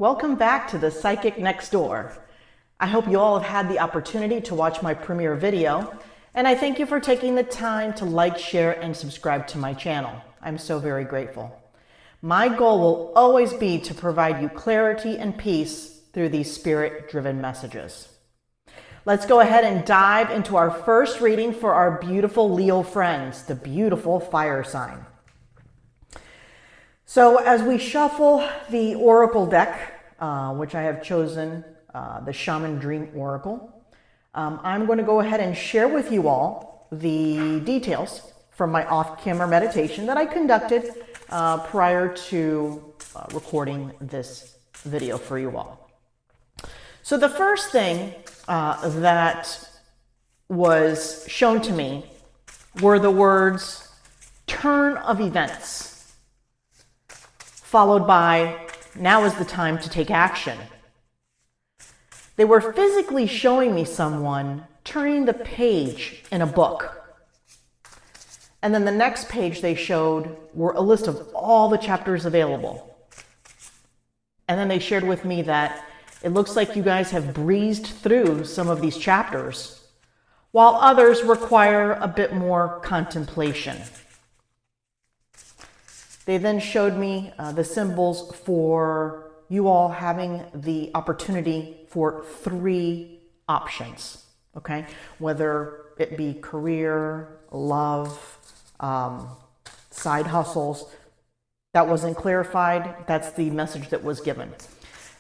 Welcome back to the Psychic Next Door. I hope you all have had the opportunity to watch my premiere video, and I thank you for taking the time to like, share, and subscribe to my channel. I'm so very grateful. My goal will always be to provide you clarity and peace through these spirit-driven messages. Let's go ahead and dive into our first reading for our beautiful Leo friends, the beautiful fire sign. So as we shuffle the Oracle deck, which I have chosen, the Shaman Dream Oracle, I'm going to go ahead and share with you all the details from my off-camera meditation that I conducted prior to recording this video for you all. So the first thing that was shown to me were the words turn of events, followed by, now is the time to take action. They were physically showing me someone turning the page in a book. And then the next page they showed were a list of all the chapters available. And then they shared with me that it looks like you guys have breezed through some of these chapters, while others require a bit more contemplation. They then showed me the symbols for you all having the opportunity for 3 options, okay? Whether it be career, love, side hustles. That wasn't clarified. That's the message that was given.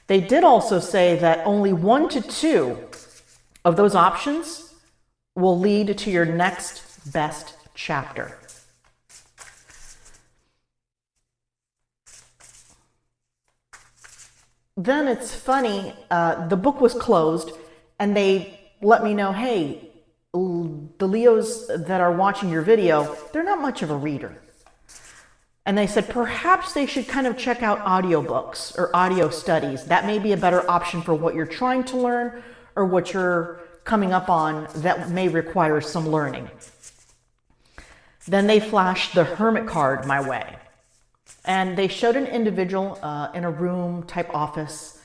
They did also say that only 1 to 2 of those options will lead to your next best chapter. Then it's funny, the book was closed and they let me know, hey, the Leos that are watching your video, they're not much of a reader. And they said perhaps they should kind of check out audiobooks or audio studies. That may be a better option for what you're trying to learn or what you're coming up on that may require some learning. Then they flashed the Hermit card my way. And they showed an individual in a room type office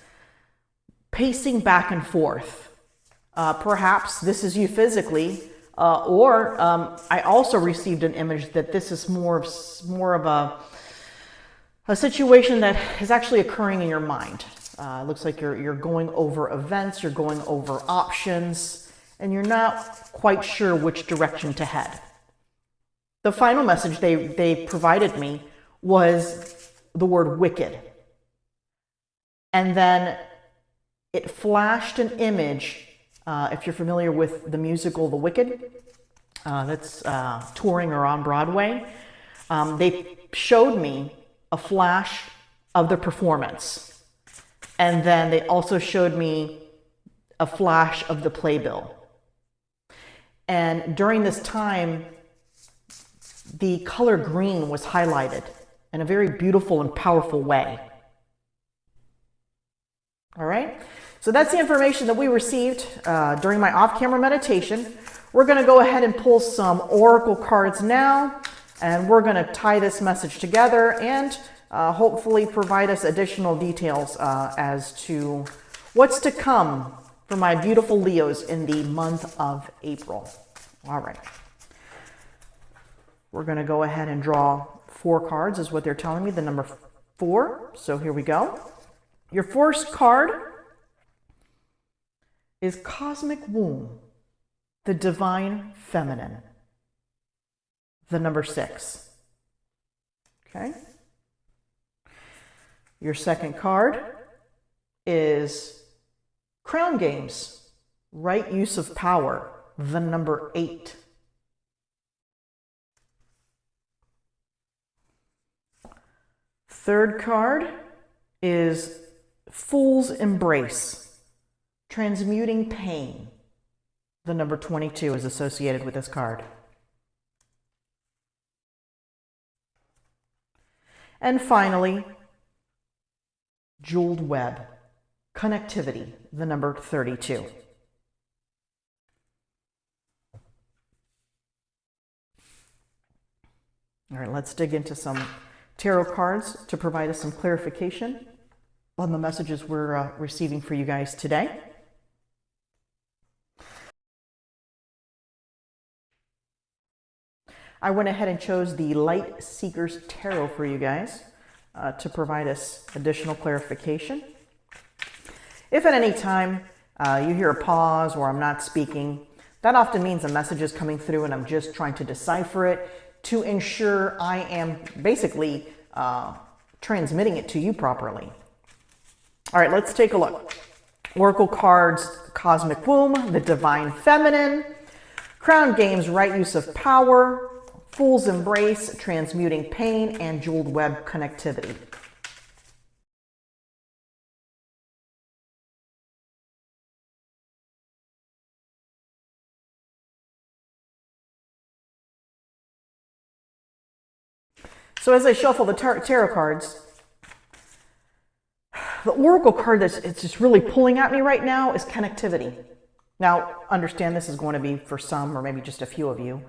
pacing back and forth. Perhaps this is you physically, or I also received an image that this is more of a situation that is actually occurring in your mind. It looks like you're going over events, you're going over options, and you're not quite sure which direction to head. The final message they provided me was the word wicked. And then it flashed an image, if you're familiar with the musical The Wicked, that's touring or on Broadway. They showed me a flash of the performance. And then they also showed me a flash of the playbill. And during this time, the color green was highlighted in a very beautiful and powerful way. All right, so that's the information that we received during my off-camera meditation. We're going to go ahead and pull some oracle cards now, and we're going to tie this message together and hopefully provide us additional details as to what's to come for my beautiful Leos in the month of April. All right. We're going to go ahead and draw 4 cards is what they're telling me, the number 4. So here we go. Your first card is Cosmic Womb, the Divine Feminine, the number 6. Okay. Your second card is Crown Games, Right Use of Power, the number 8. Third card is Fool's Embrace, Transmuting Pain. The number 22 is associated with this card. And finally, Jeweled Web, Connectivity, the number 32. All right, let's dig into some tarot cards to provide us some clarification. on the messages we're receiving for you guys today. I went ahead and chose the Light Seekers Tarot for you guys to provide us additional clarification. If at any time you hear a pause or I'm not speaking, that often means a message is coming through and I'm just trying to decipher it to ensure I am basically transmitting it to you properly. All right, let's take a look. Oracle cards, Cosmic Womb, the Divine Feminine, Crown Games, Right Use of Power, Fool's Embrace, Transmuting Pain, and Jeweled Web Connectivity. So as I shuffle the tarot cards, the Oracle card that's just really pulling at me right now is connectivity. Now, understand this is going to be for some, or maybe just a few of you,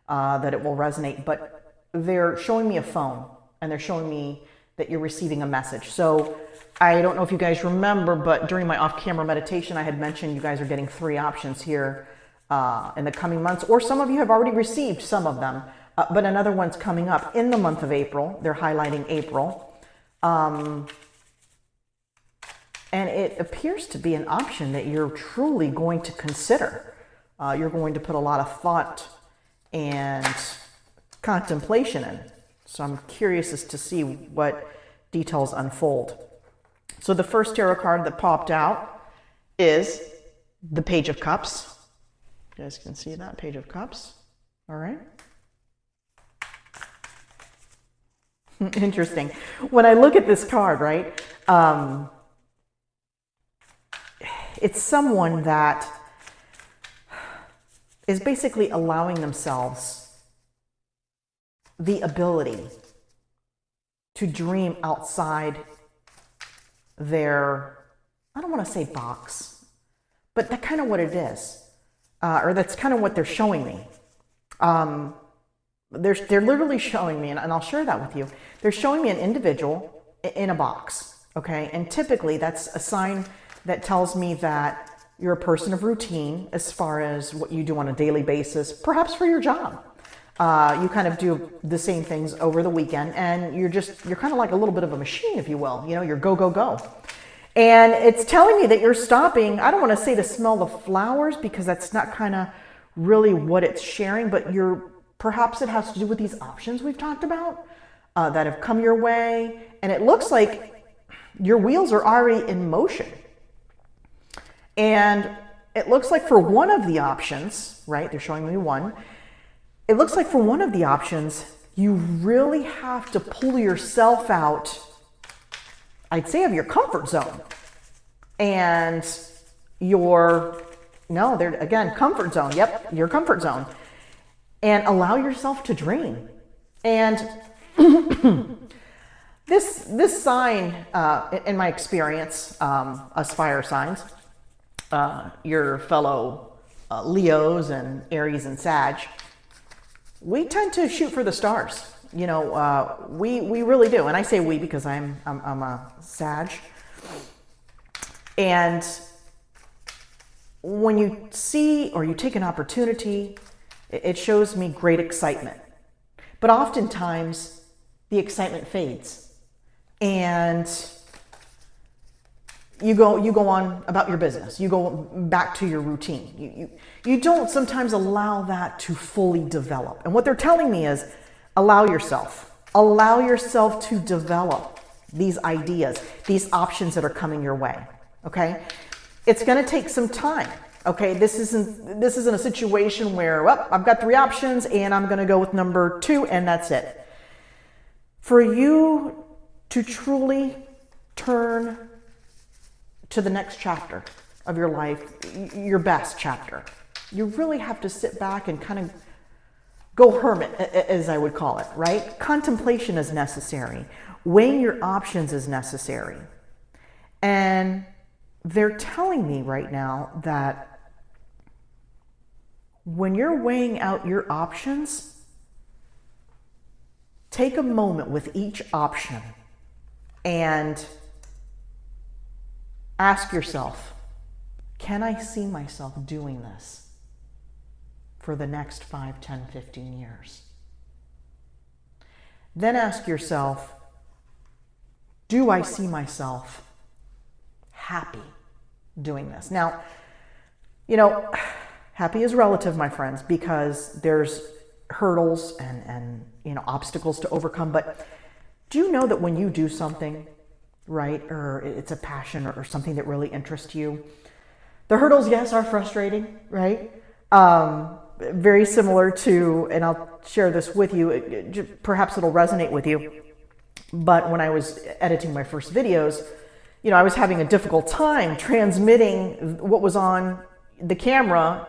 that it will resonate, but they're showing me a phone and they're showing me that you're receiving a message. So I don't know if you guys remember, but during my off-camera meditation, I had mentioned you guys are getting 3 options here in the coming months, or some of you have already received some of them, but another one's coming up in the month of April. They're highlighting April. And it appears to be an option that you're truly going to consider. You're going to put a lot of thought and contemplation in. So I'm curious as to see what details unfold. So the first tarot card that popped out is the Page of Cups. You guys can see that, Page of Cups. All right. Interesting. When I look at this card, right, it's someone that is basically allowing themselves the ability to dream outside their, I don't want to say box, but that's kind of what it is, or that's kind of what they're showing me. They're literally showing me, and I'll share that with you. They're showing me an individual in a box, okay? And typically that's a sign that tells me that you're a person of routine as far as what you do on a daily basis, perhaps for your job. You kind of do the same things over the weekend, and you're kind of like a little bit of a machine, if you will. You know, you're go, go, go. And it's telling me that you're stopping, I don't want to say to smell the flowers, because that's not kind of really what it's sharing, but perhaps it has to do with these options we've talked about that have come your way. And it looks like your wheels are already in motion. And it looks like for one of the options, right, they're showing me one, it looks like for one of the options, you really have to pull yourself out, I'd say, of your comfort zone. And comfort zone, yep, your comfort zone. And allow yourself to dream. And this sign, in my experience, us fire signs, your fellow Leos and Aries and Sag, we tend to shoot for the stars. You know, we really do. And I say we because I'm a Sag. And when you see or you take an opportunity, it shows me great excitement. But oftentimes the excitement fades and you go on about your business. You go back to your routine. You don't sometimes allow that to fully develop. And what they're telling me is allow yourself to develop these ideas, these options that are coming your way. Okay? It's going to take some time. Okay, this isn't a situation where, well, I've got 3 options and I'm going to go with number 2 and that's it. For you to truly turn to the next chapter of your life, your best chapter, you really have to sit back and kind of go hermit, as I would call it, right? Contemplation is necessary. Weighing your options is necessary. And they're telling me right now that when you're weighing out your options, take a moment with each option and Ask yourself, can I see myself doing this for the next 5, 10, 15 years? Then ask yourself, do I see myself happy doing this? Now, happy is relative, my friends, because there's hurdles and obstacles to overcome. But do you know that when you do something, right, or it's a passion or something that really interests you, the hurdles, yes, are frustrating, right? Very similar to, and I'll share this with you, perhaps it'll resonate with you, but when I was editing my first videos, I was having a difficult time transmitting what was on the camera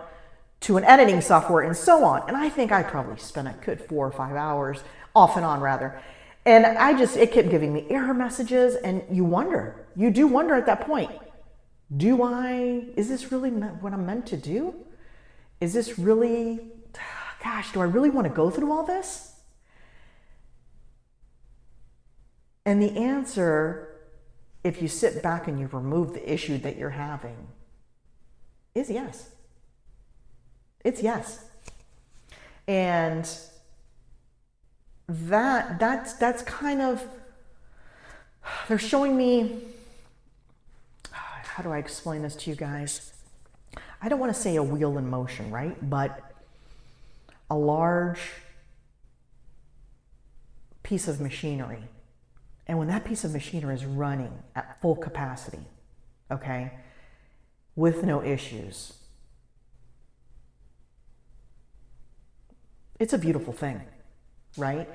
to an editing software and so on. And I think I probably spent a good 4 or 5 hours, off and on rather. And it kept giving me error messages, and you do wonder at that point, is this really what I'm meant to do? Is this really, gosh, do I really want to go through all this? And the answer, if you sit back and you remove the issue that you're having, is yes. It's yes. And that's kind of, they're showing me, how do I explain this to you guys? I don't want to say a wheel in motion, right? But a large piece of machinery. And when that piece of machinery is running at full capacity, okay, with no issues, it's a beautiful thing, right?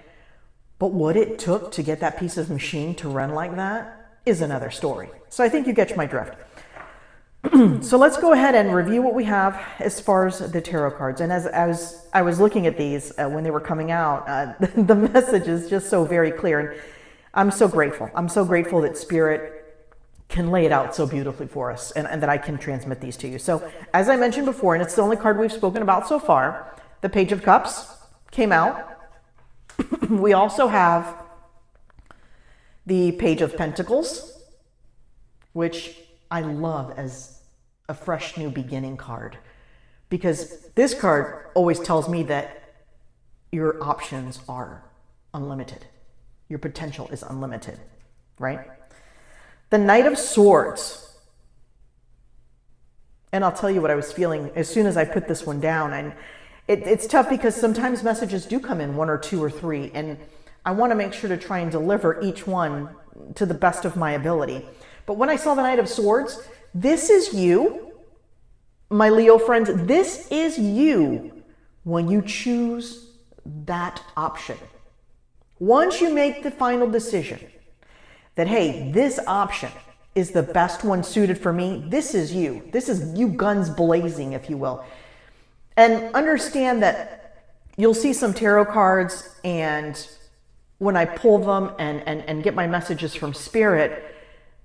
But what it took to get that piece of machine to run like that is another story. So I think you get my drift. So let's go ahead and review what we have as far as the tarot cards. And as I was looking at these when they were coming out, the message is just so very clear. And I'm so grateful. I'm so grateful that Spirit can lay it out so beautifully for us and that I can transmit these to you. So as I mentioned before, and it's the only card we've spoken about so far, the Page of Cups came out. We also have the Page of Pentacles, which I love as a fresh new beginning card, because this card always tells me that your options are unlimited. Your potential is unlimited, right? The Knight of Swords. And I'll tell you what I was feeling as soon as I put this one down. And it's tough because sometimes messages do come in 1 or 2 or 3, and I want to make sure to try and deliver each one to the best of my ability. But when I saw the Knight of Swords, this is you, my Leo friends. This is you when you choose that option. Once you make the final decision that, hey, this option is the best one suited for me, this is you. This is you guns blazing, if you will. And understand that you'll see some tarot cards, and when I pull them and get my messages from Spirit,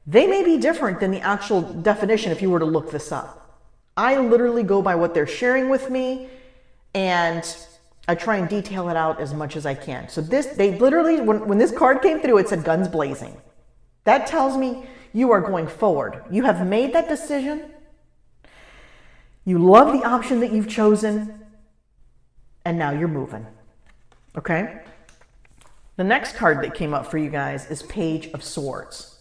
they may be different than the actual definition if you were to look this up. I literally go by what they're sharing with me, and I try and detail it out as much as I can. So they literally, when this card came through, it said guns blazing. That tells me you are going forward. You have made that decision. You love the option that you've chosen, and now you're moving. Okay? The next card that came up for you guys is Page of Swords.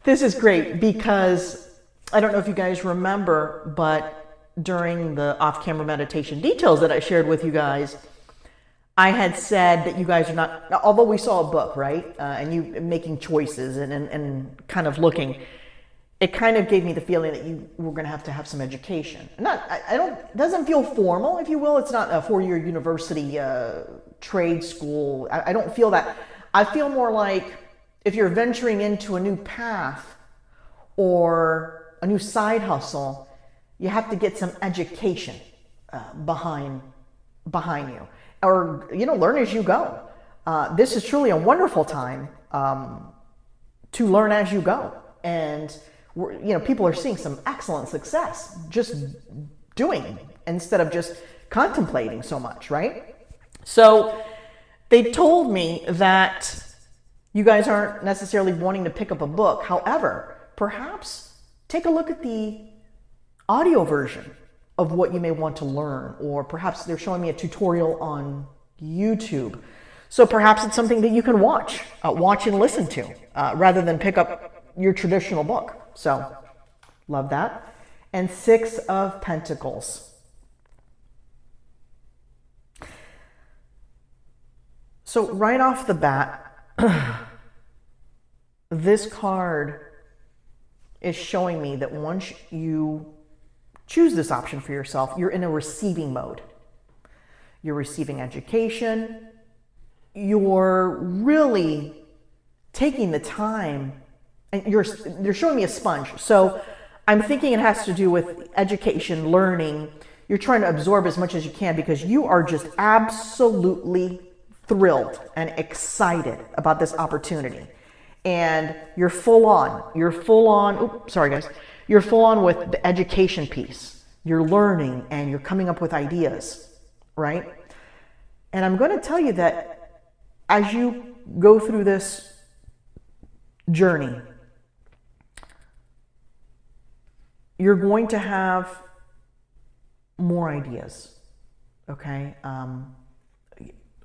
This is great because I don't know if you guys remember, but during the off-camera meditation details that I shared with you guys, I had said that you guys are not, although we saw a book, right? And you making choices and kind of looking, it kind of gave me the feeling that you were going to have some education. It doesn't feel formal, if you will. It's not a 4-year university trade school. I don't feel that. I feel more like if you're venturing into a new path or a new side hustle, you have to get some education behind you, or learn as you go. This is truly a wonderful time to learn as you go, and people are seeing some excellent success just doing instead of just contemplating so much, right? So they told me that you guys aren't necessarily wanting to pick up a book. However, perhaps take a look at the audio version of what you may want to learn, or perhaps they're showing me a tutorial on YouTube. So perhaps it's something that you can watch and listen to, rather than pick up your traditional book. So, love that. And 6 of Pentacles. So right off the bat, this card is showing me that once you choose this option for yourself, you're in a receiving mode. You're receiving education. You're really taking the time, and they're showing me a sponge. So I'm thinking it has to do with education, learning. You're trying to absorb as much as you can because you are just absolutely thrilled and excited about this opportunity. And you're full on, oops, sorry guys. You're full on with the education piece. You're learning and you're coming up with ideas, right? And I'm going to tell you that as you go through this journey, you're going to have more ideas, okay?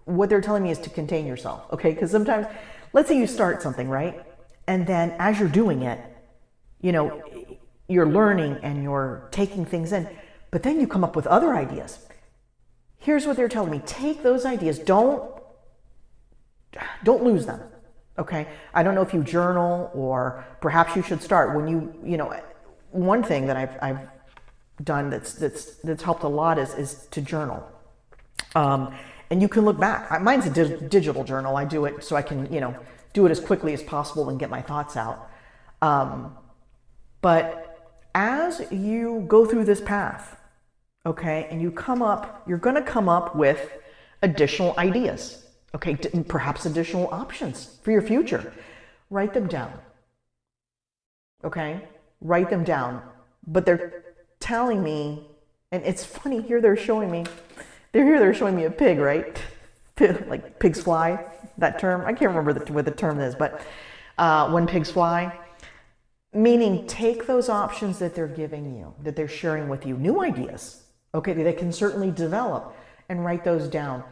What they're telling me is to contain yourself, okay? Because sometimes, let's say you start something, right? And then as you're doing it, you know, you're learning and you're taking things in, but then you come up with other ideas. Here's what they're telling me. Take those ideas. Don't lose them, okay? I don't know if you journal, or perhaps you should start when you know, one thing that I've done that's helped a lot is to journal. And you can look back. Mine's a digital journal. I do it so I can, you know, do it as quickly as possible and get my thoughts out. But as you go through this path, okay, and you're going to come up with additional ideas, okay, perhaps additional options for your future. Write them down, okay? Write them down. But they're telling me, and it's funny, here they're showing me a pig, right? Like pigs fly, that term. I can't remember what the term is, but when pigs fly, meaning take those options that they're giving you, that they're sharing with you, new ideas, okay, that they can certainly develop, and write those down.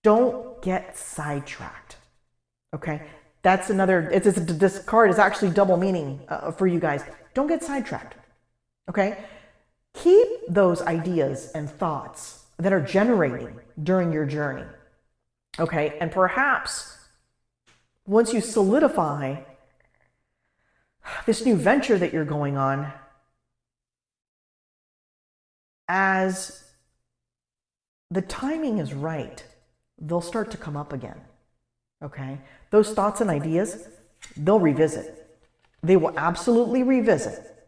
Don't get sidetracked, okay? That's another, this card is actually double meaning for you guys. Don't get sidetracked, okay? Keep those ideas and thoughts that are generating during your journey, okay? And perhaps once you solidify this new venture that you're going on, as the timing is right, they'll start to come up again, okay? Those thoughts and ideas, they'll revisit. They will absolutely revisit.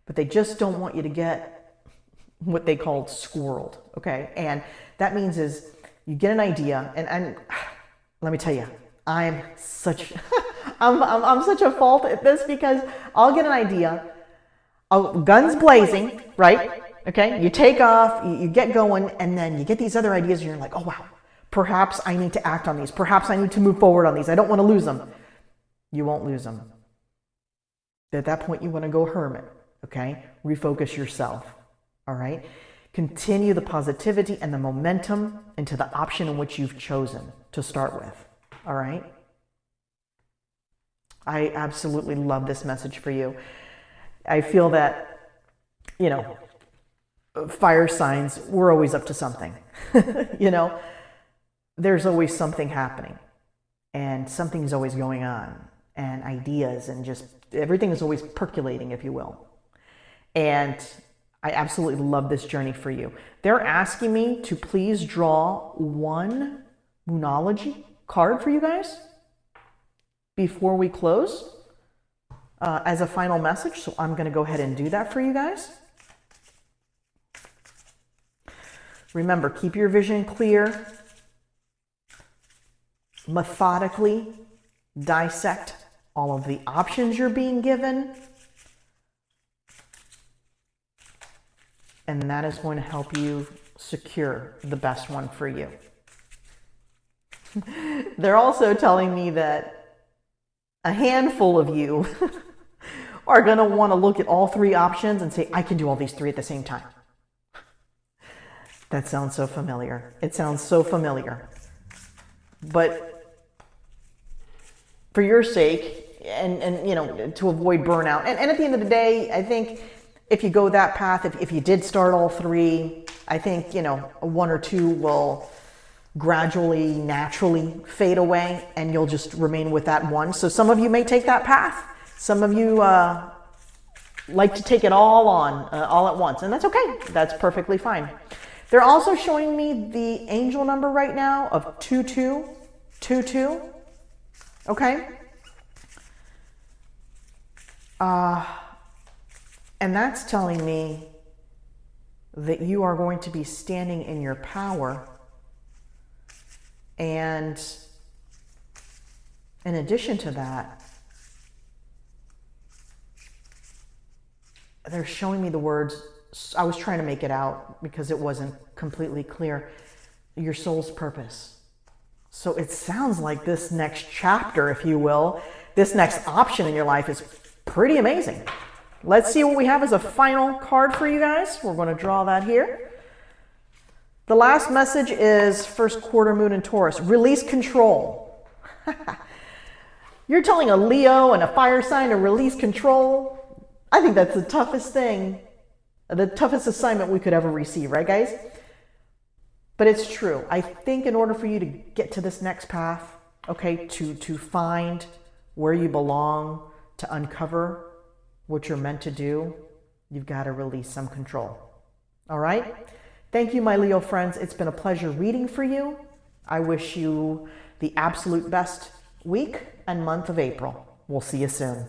But they just don't want you to get what they call squirreled, okay? And that means is you get an idea, and let me tell you, I'm such I'm such a fault at this, because I'll get an idea, guns blazing, right? Okay, you take off, you get going, and then you get these other ideas, and you're like, oh wow, perhaps I need to act on these. Perhaps I need to move forward on these. I don't want to lose them. You won't lose them. At that point, you want to go hermit, okay? Refocus yourself, all right? Continue the positivity and the momentum into the option in which you've chosen to start with, all right? I absolutely love this message for you. I feel that, you know, fire signs, we're always up to something. You know, there's always something happening, and something's always going on, and ideas, and just everything is always percolating, if you will. And I absolutely love this journey for you. They're asking me to please draw one Numerology card for you guys before we close as a final message. So I'm going to go ahead and do that for you guys. Remember, keep your vision clear. Methodically dissect all of the options you're being given. And that is going to help you secure the best one for you. They're also telling me that a handful of you are going to want to look at all three options and say, I can do all these three at the same time. That sounds so familiar. It sounds so familiar. But for your sake, and you know, to avoid burnout, and at the end of the day, I think if you go that path, if you did start all three, I think, you know, one or two will gradually, naturally fade away, and you'll just remain with that one. So some of you may take that path. Some of you like to take it all on, all at once, and that's okay. That's perfectly fine. They're also showing me the angel number right now of 2222. Okay? And that's telling me that you are going to be standing in your power. And in addition to that, they're showing me the words, I was trying to make it out because it wasn't completely clear, your soul's purpose. So it sounds like this next chapter, if you will, this next option in your life is pretty amazing. Let's see what we have as a final card for you guys. We're going to draw that here. The last message is first quarter moon in Taurus. Release control. You're telling a Leo and a fire sign to release control? I think that's the toughest thing, the toughest assignment we could ever receive, right, guys? But it's true. I think in order for you to get to this next path, okay, to find where you belong, to uncover what you're meant to do, you've got to release some control. All right? Thank you, my Leo friends. It's been a pleasure reading for you. I wish you the absolute best week and month of April. We'll see you soon.